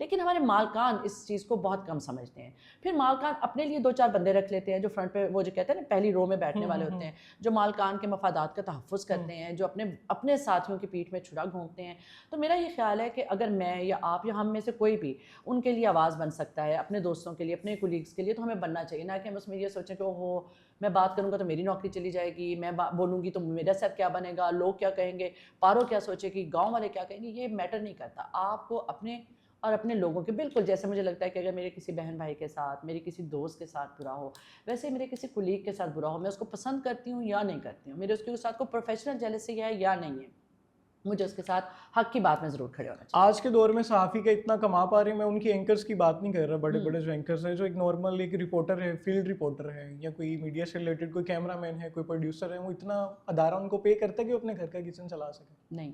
لیکن ہمارے مالکان اس چیز کو بہت کم سمجھتے ہیں. پھر مالکان اپنے لیے 2-4 بندے رکھ لیتے ہیں جو فرنٹ پہ وہ جو کہتے ہیں نا پہلی رو میں بیٹھنے والے ہوتے ہیں، جو مالکان کے مفادات کا تحفظ کرتے ہیں، جو اپنے ساتھیوں کی پیٹھ میں چھڑا گھونپتے ہیں. تو میرا یہ خیال ہے کہ اگر میں یا آپ یا ہم میں سے کوئی بھی ان کے لیے آواز بن سکتا ہے، اپنے دوستوں کے لیے، اپنے کولیگس کے لیے، تو ہمیں بننا چاہیے. نہ کہ ہم اس میں یہ سوچیں کہ اوہو میں بات کروں گا تو میری نوکری چلی جائے گی، میں بولوں گی تو میرا ساتھ کیا بنے گا، لوگ کیا کہیں گے، پارو کیا سوچے گی، گاؤں والے کیا کہیں گے. یہ میٹر نہیں کرتا. آپ کو اپنے اور اپنے لوگوں کے بالکل جیسے مجھے لگتا ہے کہ اگر میرے کسی بہن بھائی کے ساتھ، میری کسی دوست کے ساتھ برا ہو، ویسے میرے کسی کولیگ کے ساتھ برا ہو، میں اس کو پسند کرتی ہوں یا نہیں کرتی ہوں، میرے اس کے ساتھ کوئی پروفیشنل جیلسی ہے یا نہیں ہے، مجھے اس کے ساتھ حق کی بات میں ضرور کھڑے ہونا چاہیے. آج کے دور میں صحافی کا اتنا کما پا رہے ہیں، میں ان کی اینکرز کی بات نہیں کر رہا، بڑے بڑے جو اینکرز ہیں جو ایک نارمل ایک رپورٹر ہے، فیلڈ رپورٹر ہے یا کوئی میڈیا سے ریلیٹڈ کوئی کیمرہ مین ہے، کوئی پروڈیوسر ہے، وہ اتنا ادارہ ان کو پے کرتا ہے کہ وہ اپنے گھر کا کچن چلا سکے. نہیں،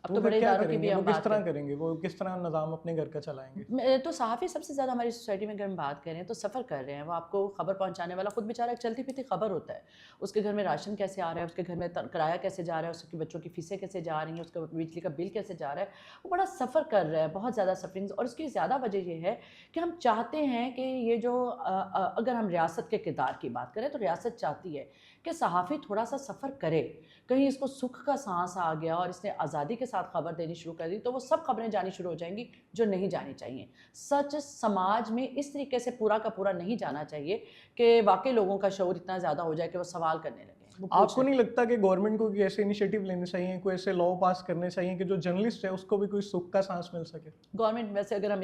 اب تو بڑے اداروں کی بھی ہم وہ کس بات طرح کریں گے، وہ کس طرح نظام اپنے گھر کا چلائیں گے؟ تو صحافی سب سے زیادہ ہماری سوسائٹی میں اگر ہم بات کریں تو سفر کر رہے ہیں. وہ آپ کو خبر پہنچانے والا خود بیچارہ ایک چلتی پھرتی خبر ہوتا ہے. اس کے گھر میں راشن کیسے آ رہا ہے، اس کے گھر میں کرایہ کیسے جا رہا ہے، اس کے بچوں کی فیسیں کیسے جا رہی ہیں، اس کا بجلی کا بل کیسے جا رہا ہے، وہ بڑا سفر کر رہا ہے، بہت زیادہ سفرنگ. اور اس کی زیادہ وجہ یہ ہے کہ ہم چاہتے ہیں کہ یہ جو اگر ہم ریاست کے کردار کی بات کریں تو ریاست چاہتی ہے کہ صحافی تھوڑا سا سفر کرے. کہیں اس کو سکھ کا سانس آ گیا اور اس نے آزادی کے ساتھ خبر دینی شروع کر دی تو وہ سب خبریں جانی شروع ہو جائیں گی جو نہیں جانی چاہیے. سچ سماج میں اس طریقے سے پورا کا پورا نہیں جانا چاہیے کہ واقعی لوگوں کا شعور اتنا زیادہ ہو جائے کہ وہ سوال کرنے لگے. آپ کو نہیں لگتا کہ گورنمنٹ کو ایسے انیشیٹو لینے چاہیے، کوئی ایسے لا پاس کرنے چاہیے کہ جو جرنلسٹ ہے اس کو بھی کوئی سکھ کا سانس مل سکے؟ گورنمنٹ ویسے اگر ہم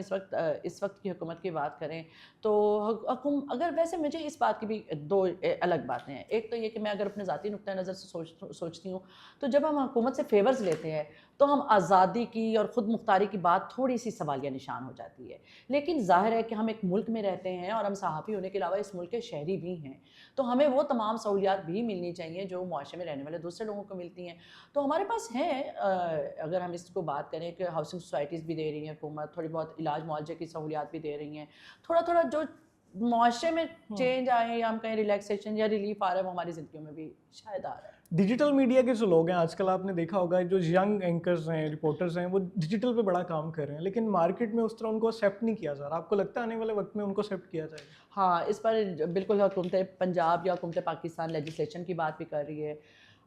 اس وقت کی حکومت کی بات کریں تو اگر ویسے مجھے اس بات کی بھی دو الگ باتیں ہیں. ایک تو یہ کہ میں اگر اپنے ذاتی نقطۂ نظر سے سوچتی ہوں تو جب ہم حکومت سے فیورز لیتے ہیں تو ہم آزادی کی اور خود مختاری کی بات تھوڑی سی سوالیہ نشان ہو جاتی ہے. لیکن ظاہر ہے کہ ہم ایک ملک میں رہتے ہیں اور ہم صحافی ہونے کے علاوہ اس ملک کے شہری بھی ہیں، تو ہمیں وہ تمام سہولیات بھی ملنی چاہیے جو معاشرے میں رہنے والے دوسرے لوگوں کو ملتی ہیں. تو ہمارے پاس ہیں، اگر ہم اس کو بات کریں کہ ہاؤسنگ سوسائٹیز بھی دے رہی ہیں حکومت، تھوڑی بہت علاج معالجے کی سہولیات بھی دے رہی ہیں، تھوڑا تھوڑا جو معاشرے میں چینج آئے یا ہم کہیں ریلیکسیشن یا ریلیف آ رہا ہے وہ ہماری زندگیوں میں بھی شاید آ رہا ہے. ڈیجیٹل میڈیا کے جو لوگ ہیں آج کل آپ نے دیکھا ہوگا جو ینگ اینکرز ہیں، رپورٹرز ہیں، وہ ڈیجیٹل پہ بڑا کام کر رہے ہیں لیکن مارکیٹ میں اس طرح ان کو ایکسیپٹ نہیں کیا جا رہا. آپ کو لگتا ہے آنے والے وقت میں ان کو ایکسیپٹ کیا جائے گا؟ ہاں، اس پر بالکل حکومت پنجاب یا حکومت پاکستان لیجسلیشن کی بات بھی کر رہی ہے.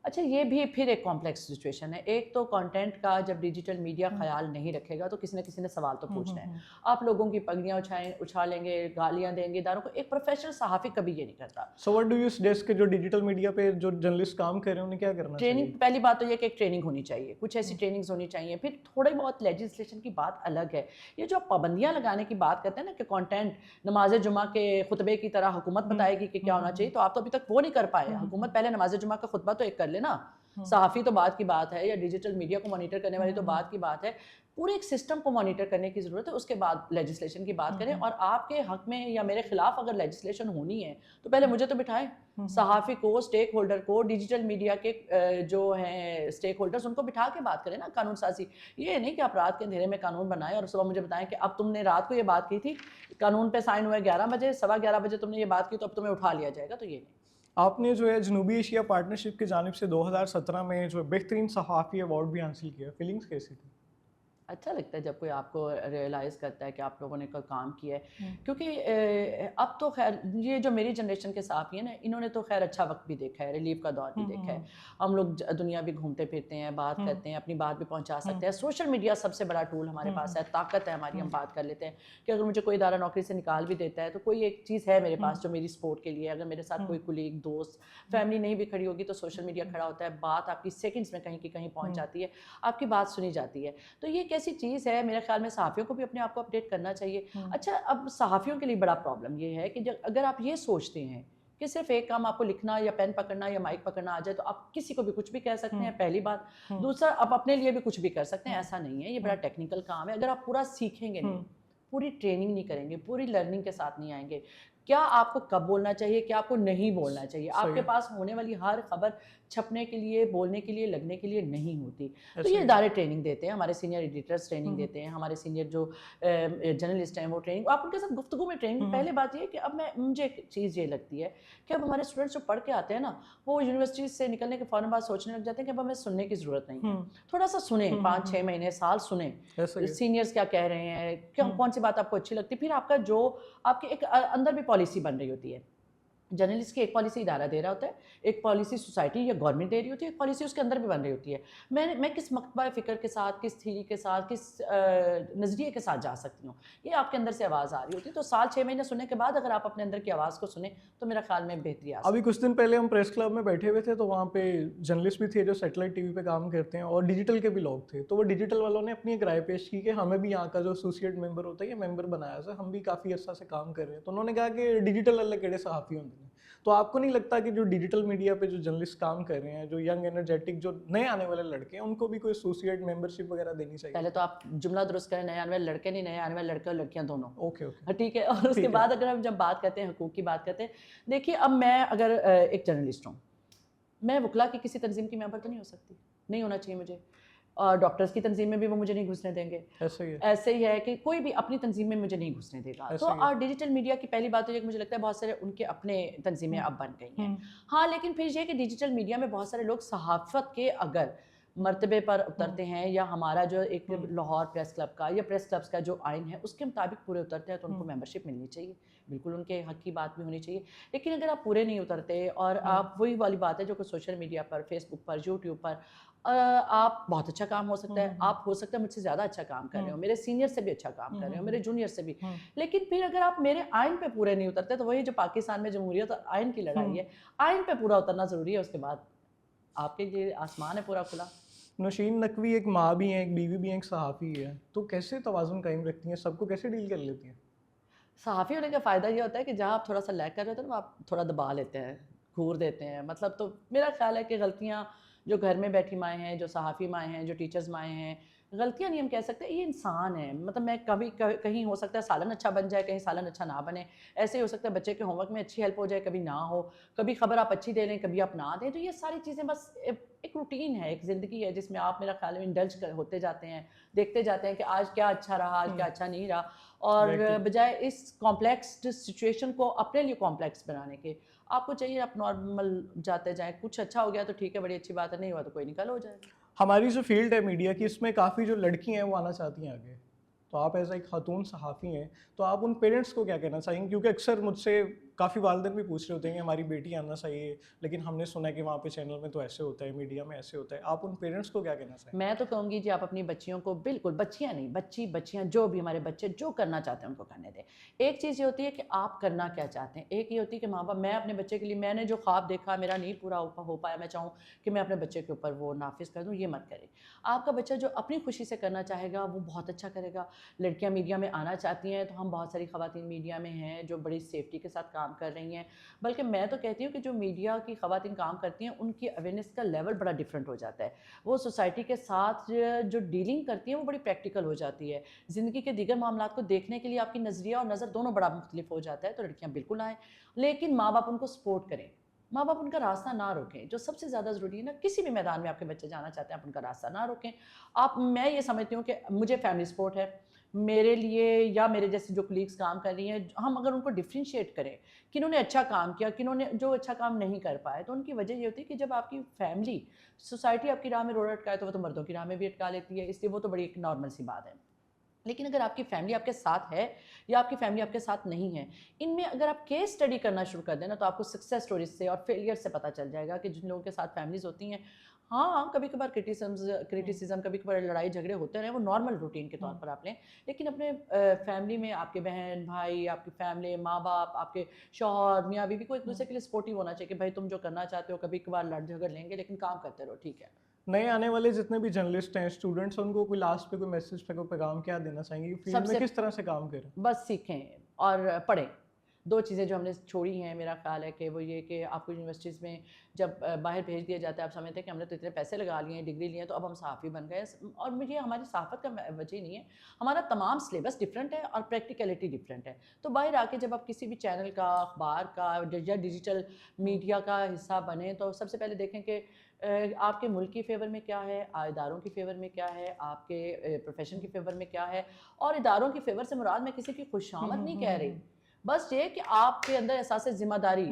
اچھا، یہ بھی پھر ایک کمپلیکس سچویشن ہے. ایک تو کانٹینٹ کا جب ڈیجیٹل میڈیا خیال نہیں رکھے گا تو کسی نہ کسی نے سوال تو پوچھنا ہے. آپ لوگوں کی پگڑیاں اچھالیں گے، گالیاں دیں گے اداروں کو. ایک پروفیشنل صحافی کبھی یہ نہیں کرتا. So what do you suggest کہ جو ڈیجیٹل میڈیا پہ جو جرنلسٹ کام کر رہے ہیں انہیں کیا کرنا چاہیے؟ ٹریننگ، پہلی بات تو یہ کہ ایک ٹریننگ ہونی چاہیے، کچھ ایسی ٹریننگز ہونی چاہیے. پھر تھوڑے بہت لیجسلیشن کی بات الگ ہے. یہ جو پابندیاں لگانے کی بات کرتے ہیں نا کہ کانٹینٹ نماز جمعہ کے خطبے کی طرح حکومت بتائے گی کہ کیا ہونا چاہیے، تو آپ تو ابھی تک وہ نہیں کر پائے. حکومت پہلے نماز جمعہ کا خطبہ تو ایک کر لے نا. صحافی تو بات کی بات ہے، یا ڈیجیٹل میڈیا کو مانیٹر کرنے والی تو بات کی بات ہے. پورے ایک سسٹم کو مانیٹر کرنے کی ضرورت ہے، اس کے بعد لیجسلیشن کی بات کریں. اور آپ کے حق میں یا میرے خلاف اگر لیجسلیشن ہونی ہے تو پہلے مجھے تو بٹھائیں، صحافی کو، اسٹیک ہولڈر کو، ڈیجیٹل میڈیا کے جو ہیں اسٹیک ہولڈرز ان کو بٹھا کے بات کریں نا قانون سازی. یہ نہیں کہ آپ رات کے اندھیرے میں قانون بنائیں اور صبح مجھے بتائیں کہ اب تم نے رات کو یہ بات کی تھی، قانون پہ سائن ہوئے 11 بجے، 11:15 بجے تم نے یہ بات کی تو اب تمہیں اٹھا لیا جائے گا. تو یہ نہیں. آپ نے جو ہے جنوبی ایشیا پارٹنرشپ کی جانب سے 2017 میں جو بہترین صحافی ایوارڈ بھی حاصل کیا، فیلنگس کیسی تھی؟ اچھا لگتا ہے جب کوئی آپ کو ریئلائز کرتا ہے کہ آپ لوگوں نے کوئی کام کیا ہے. کیونکہ اب تو خیر یہ جو میری جنریشن کے صحافی ہیں نا، انہوں نے تو خیر اچھا وقت بھی دیکھا ہے، ریلیف کا دور بھی دیکھا ہے. ہم لوگ دنیا بھی گھومتے پھرتے ہیں، بات کرتے ہیں، اپنی بات بھی پہنچا سکتے ہیں. سوشل میڈیا سب سے بڑا ٹول ہمارے پاس ہے، طاقت ہے ہماری. ہم بات کر لیتے ہیں کہ اگر مجھے کوئی ادارہ نوکری سے نکال بھی دیتا ہے تو کوئی ایک چیز ہے میرے پاس جو میری سپورٹ کے لیے. اگر میرے ساتھ کوئی کولیگ، دوست، فیملی نہیں بھی کھڑی ہوگی تو سوشل میڈیا کھڑا ہوتا ہے. بات آپ کی سیکنڈز میں کہیں کی کہیں پہنچ جاتی ہے، آپ کی بات سنی جاتی ہے. تو یہ ایک ایسی چیز ہے، میرے خیال میں صحافیوں کو بھی اپنے آپ کو اپڈیٹ کرنا چاہیے. اچھا، اب صحافیوں کے لیے بڑا پرابلم یہ ہے کہ اگر آپ یہ سوچتے ہیں کہ صرف ایک کام آپ کو لکھنا یا پین پکڑنا یا مائک پکڑنا آ جائے تو آپ کسی کو بھی کچھ بھی کہہ سکتے ہیں، پہلی بات. دوسرا، آپ اپنے لیے بھی کچھ بھی کر سکتے ہیں. ایسا نہیں ہے، یہ بڑا ٹیکنیکل کام ہے. اگر آپ پورا سیکھیں گے نہیں، پوری ٹریننگ نہیں کریں گے، پوری لرننگ کے ساتھ نہیں آئیں گے، کیا آپ کو کب بولنا چاہیے, کیا آپ کو نہیں بولنا چاہیے. آپ کے پاس ہونے والی ہر خبر چھپنے کے لیے, بولنے کے لیے, لگنے کے لیے نہیں ہوتی. تو یہ ادارے ٹریننگ دیتے ہیں, ہمارے سینئر ایڈیٹرز ٹریننگ دیتے ہیں, ہمارے سینئر جو جرنلسٹ ہیں وہ ٹریننگ, آپ ان کے ساتھ گفتگو میں ٹریننگ. پہلے بات یہ کہ اب مجھے ایک چیز یہ لگتی ہے کہ اب ہمارے اسٹوڈنٹس جو پڑھ کے آتے ہیں نا, وہ یونیورسٹی سے نکلنے کے فوراً بعد سوچنے لگ جاتے ہیں کہ اب ہمیں سننے کی ضرورت نہیں ہے. تھوڑا سا سنیں, 5-6 مہینے, سال سنیں سینئرز کیا کہہ رہے ہیں, کون سی بات آپ کو اچھی لگتی ہے. پھر آپ کا جو آپ کے ایک اندر بھی پالیسی بن رہی ہوتی ہے. جرنلسٹ کی ایک پالیسی ادارہ دے رہا ہوتا ہے, ایک پالیسی سوسائٹی یا گورنمنٹ دے رہی ہوتی ہے, ایک پالیسی اس کے اندر بھی بن رہی ہوتی ہے. میں کس مکتبہ فکر کے ساتھ, کس تھیری کے ساتھ, کس نظریے کے ساتھ جا سکتی ہوں, یہ آپ کے اندر سے آواز آ رہی ہوتی ہے. تو سال 6 مہینے سننے کے بعد اگر آپ اپنے اندر کی آواز کو سنیں تو میرا خیال میں بہتری آ سکتی ہے. ابھی کچھ دن پہلے ہم پریس کلب میں بیٹھے ہوئے تھے, تو وہاں پہ جرنلسٹ بھی تھے جو سیٹلائٹ ٹی وی پہ کام کرتے ہیں, اور ڈیجیٹل کے بھی لوگ تھے. تو وہ ڈیجیٹل والوں نے اپنی ایک رائے پیش کی کہ ہمیں بھی یہاں کا جو ایسوسیٹ ممبر ہوتا ہے یہ ممبر بنایا ہے, ہم بھی کافی عرصہ سے کام کر رہے ہیں. تو انہوں نے کہا کہ ڈیجیٹل والے کیڑے صحافی ہوتے ہیں. تو آپ کو نہیں لگتا کہ جو ڈیجیٹل میڈیا پہ جو جرنلسٹ کام کر رہے ہیں, جو ینگ انرجیٹک جو نئے آنے والے لڑکے ہیں, ان کو بھی کوئی ایسوسیٹ ممبرشپ وغیرہ دینی چاہیے؟ پہلے تو آپ جملہ درست کریں, نئے آنے والے لڑکے نہیں, نئے آنے والے لڑکے اور لڑکیاں دونوں. اوکے ٹھیک ہے. اور اس کے بعد اگر ہم جب بات کرتے ہیں حقوق کی بات کرتے ہیں, دیکھیے اب میں اگر ایک جرنلسٹ ہوں, میں وکلا کی کسی تنظیم کی ممبر تو نہیں ہو سکتی, نہیں ہونا چاہیے مجھے. اور ڈاکٹرز کی تنظیم میں بھی وہ مجھے نہیں گھسنے دیں گے. ایسے ہی ہے کہ کوئی بھی اپنی تنظیم میں مجھے نہیں گھسنے دے گا. تو اور ڈیجیٹل میڈیا کی پہلی بات تو یہ کہ مجھے لگتا ہے بہت سارے ان کے اپنے تنظیمیں اب بن گئی ہیں. ہاں, لیکن پھر یہ کہ ڈیجیٹل میڈیا میں بہت سارے لوگ صحافت کے اگر مرتبے پر اترتے ہیں, یا ہمارا جو ایک لاہور پریس کلب کا یا پریس کلبس کا جو آئین ہے اس کے مطابق پورے اترتے ہیں, تو ان کو ممبرشپ ملنی چاہیے, بالکل ان کے حق کی بات بھی ہونی چاہیے. لیکن اگر آپ پورے نہیں اترتے اور آپ وہی والی بات ہے جو کہ سوشل میڈیا پر, فیس بک پر, یوٹیوب پر آپ بہت اچھا کام ہو سکتا ہے, آپ ہو سکتا ہے مجھ سے زیادہ اچھا کام کر رہے ہو, میرے سینئر سے بھی اچھا کام کر رہے ہو, میرے جونیئر سے بھی, لیکن پھر اگر آپ میرے آئین پہ پورے نہیں اترتے, تو وہی جو پاکستان میں جمہوریت اور آئین کی لڑائی ہے, آئین پہ پورا اترنا ضروری ہے. اس کے بعد آپ کے لیے آسمان ہے پورا کھلا. نوشین نقوی ایک ماں بھی ہیں, ایک بیوی بھی ہیں, ایک صحافی ہے, تو کیسے توازن قائم رکھتی ہیں, سب کو کیسے ڈیل کر لیتی ہیں؟ صحافی ہونے کا فائدہ یہ ہوتا ہے کہ جہاں آپ تھوڑا سا لیک کر رہے ہوتے ہیں نا, آپ تھوڑا دبا لیتے ہیں, گھور دیتے ہیں. مطلب تو میرا خیال ہے کہ غلطیاں جو گھر میں بیٹھی مائیں ہیں, جو صحافی مائیں ہیں, جو ٹیچرز مائیں ہیں, غلطیاں نہیں ہم کہہ سکتے, یہ انسان ہے. مطلب میں کبھی کہیں ہو سکتا ہے سالن اچھا بن جائے, کہیں سالن اچھا نہ بنے. ایسے ہی ہو سکتا ہے بچے کے ہوم ورک میں اچھی ہیلپ ہو جائے, کبھی نہ ہو, کبھی خبر آپ اچھی دے لیں, کبھی آپ نہ دیں. تو یہ ساری چیزیں بس ایک روٹین ہے, ایک زندگی ہے, جس میں آپ میرا خیال ہے انڈلج ہوتے جاتے ہیں, دیکھتے جاتے ہیں کہ آج کیا اچھا رہا, آج کیا اچھا نہیں رہا. اور بجائے اس کمپلیکس سچویشن کو اپنے لیے کمپلیکس بنانے کے, آپ کو چاہیے آپ نارمل جاتے جائیں. کچھ اچھا ہو گیا تو ٹھیک ہے, بڑی اچھی بات ہے, نہیں ہوا تو کوئی نکل ہو جائے. ہماری جو فیلڈ ہے میڈیا کی, اس میں کافی جو لڑکی ہیں وہ آنا چاہتی ہیں آگے, تو آپ ایز ایک خاتون صحافی ہیں, تو آپ ان پیرنٹس کو کیا کہنا چاہیں گے؟ کیونکہ اکثر مجھ سے کافی والدین بھی پوچھ رہے ہوتے ہیں کہ ہماری بیٹی آنا چاہیے, لیکن ہم نے سنا ہے کہ وہاں پہ چینل میں تو ایسے ہوتا ہے, میڈیا میں ایسے ہوتا ہے. آپ ان پیرنٹس کو کیا کہنا چاہیں گے؟ میں تو کہوں گی جی آپ اپنی بچیوں کو, بالکل بچیاں نہیں, بچیاں جو بھی ہمارے بچے جو کرنا چاہتے ہیں ان کو کرنے دیں. ایک چیز یہ ہوتی ہے کہ آپ کرنا کیا چاہتے ہیں, ایک یہ ہوتی ہے کہ ماں باپ, میں اپنے بچے کے لیے میں نے جو خواب دیکھا میرا نہیں پورا ہو پایا, میں چاہوں کہ میں اپنے بچے کے اوپر وہ نافذ کر دوں, یہ مت کریں. آپ کا بچہ جو اپنی خوشی سے کرنا چاہے گا وہ بہت اچھا کرے گا. لڑکیاں میڈیا میں آنا چاہتی ہیں, تو ہم بہت ساری خواتین میڈیا میں ہیں جو بڑی سیفٹی کے ساتھ کام کر رہی ہیں. بلکہ میں تو کہتی ہوں کہ جو میڈیا کی خواتین کام کرتی ہیں ان کی اویئرنیس کا لیول بڑا ڈفرینٹ ہو جاتا ہے. وہ سوسائٹی کے ساتھ جو ڈیلنگ کرتی ہیں وہ بڑی پریکٹیکل ہو جاتی ہے. زندگی کے دیگر معاملات کو دیکھنے کے لیے آپ کی نظریہ اور نظر دونوں بڑا مختلف ہو جاتا ہے. تو لڑکیاں بالکل آئیں, لیکن ماں باپ ان کو سپورٹ کریں, ماں باپ ان کا راستہ نہ روکیں. جو سب سے زیادہ ضروری ہے نا, کسی بھی میدان میں آپ کے بچے جانا چاہتے ہیں, آپ ان کا راستہ نہ روکیں. میں یہ سمجھتی ہوں کہ مجھے فیملی سپورٹ ہے, میرے لیے یا میرے جیسے جو کلیگس کام کر رہی ہیں, ہم اگر ان کو ڈفرینشیٹ کریں کنہوں نے اچھا کام کیا, کنہوں نے جو اچھا کام نہیں کر پائے, تو ان کی وجہ یہ ہوتی ہے کہ جب آپ کی فیملی سوسائٹی آپ کی راہ میں روڈ اٹکائے تو وہ تو مردوں کی راہ میں بھی اٹکا لیتی ہے, اس لیے وہ تو بڑی ایک نارمل سی بات ہے. لیکن اگر آپ کی فیملی آپ کے ساتھ ہے یا آپ کی فیملی آپ کے ساتھ نہیں ہے, ان میں اگر آپ کیس اسٹڈی کرنا شروع کر دیں نا, تو آپ کو سکسیس سٹوریز سے اور فیلئر سے پتہ چل جائے گا کہ جن لوگوں کے ساتھ فیملیز ہوتی ہیں, ہاں کبھی کبھار کرٹیسزم کبھی کبھار لڑائی جھگڑے ہوتے رہے, وہ نارمل روٹین کے طور پر آپ لیں. لیکن اپنے فیملی میں آپ کے بہن بھائی, آپ کی فیملی, ماں باپ, آپ کے شوہر, میاں بیوی کو ایک دوسرے کے لیے سپورٹیو ہونا چاہیے کہ بھائی تم جو کرنا چاہتے ہو, کبھی کبھار لڑ جھگڑ لیں گے لیکن کام کرتے رہو, ٹھیک ہے. نئے آنے والے جتنے بھی جرنلسٹ ہیں, اسٹوڈنٹس, ان کو کوئی لاسٹ پہ کوئی میسج پہ کوئی پیغام کیا دینا چاہیں گے, فیلڈ میں کس طرح سے کام کریں؟ بس سیکھیں اور پڑھیں. دو چیزیں جو ہم نے چھوڑی ہیں میرا خیال ہے کہ وہ یہ کہ آپ کو یونیورسٹیز میں جب باہر بھیج دیا جاتا ہے آپ سمجھتے ہیں کہ ہم نے تو اتنے پیسے لگا لیے ہیں ڈگری لی ہیں تو اب ہم صحافی بن گئے ہیں، اور مجھے ہماری صحافت کا وجہ نہیں ہے، ہمارا تمام سلیبس ڈفرینٹ ہے اور پریکٹیکلٹی ڈفرینٹ ہے. تو باہر آ کے جب آپ کسی بھی چینل کا، اخبار کا یا ڈیجیٹل میڈیا کا حصہ بنیں تو سب سے پہلے دیکھیں کہ آپ کے ملک کی فیور میں کیا ہے، اداروں کی فیور میں کیا ہے، آپ کے پروفیشن کی فیور میں کیا ہے. اور اداروں کی فیور سے مراد میں کسی کی خوش آمد نہیں کہہ رہی، بس یہ کہ آپ کے اندر احساس ذمہ داری،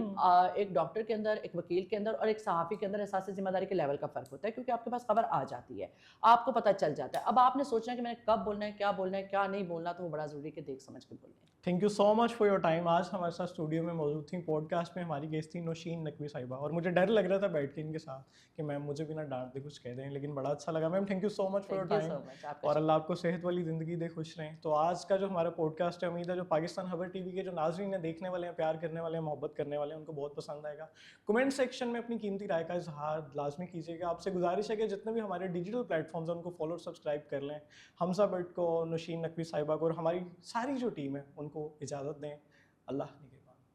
ایک ڈاکٹر کے اندر، ایک وکیل کے اندر اور ایک صحافی کے اندر احساس ذمہ داری کے لیول کا فرق ہوتا ہے، کیونکہ آپ کے پاس خبر آ جاتی ہے، آپ کو پتہ چل جاتا ہے. اب آپ نے سوچنا ہے کہ میں نے کب بولنا ہے، کیا بولنا ہے، کیا نہیں بولنا، تو وہ بڑا ضروری ہے کہ دیکھ سمجھ کے بولیں. Thank you so much for your time. آج ہمارے ساتھ اسٹوڈیو میں موجود تھیں، پوڈ کاسٹ میں ہماری گیسٹ تھیں نوشین نقوی صاحبہ، اور مجھے ڈر لگ رہا تھا بیٹھ کے ان کے ساتھ کہ میم مجھے بھی نہ ڈانٹ دے کچھ کہہ دیں، لیکن بڑا اچھا لگا. Ma'am thank you so much for your time, اور اللہ آپ کو صحت والی زندگی دے، خوش رہیں. تو آج کا جو ہمارا پوڈ کاسٹ ہے، امید ہے جو پاکستان خبر ٹی وی کے جو ناظرین ہیں، دیکھنے والے ہیں، پیار کرنے والے ہیں، محبت کرنے والے ہیں، ان کو بہت پسند آئے گا. کمنٹ سیکشن میں اپنی قیمتی رائے کا اظہار لازمی کیجیے گا. آپ سے گزارش ہے کہ جتنے بھی ہمارے ڈیجیٹل پلیٹ فارمز ہیں ان کو فالو اور سبسکرائب کر لیں. حمزہ بٹ کو، نوشین نقوی صاحبہ کو اور ہماری ساری جو ٹیم ہے ان کو اجازت دیں. اللہ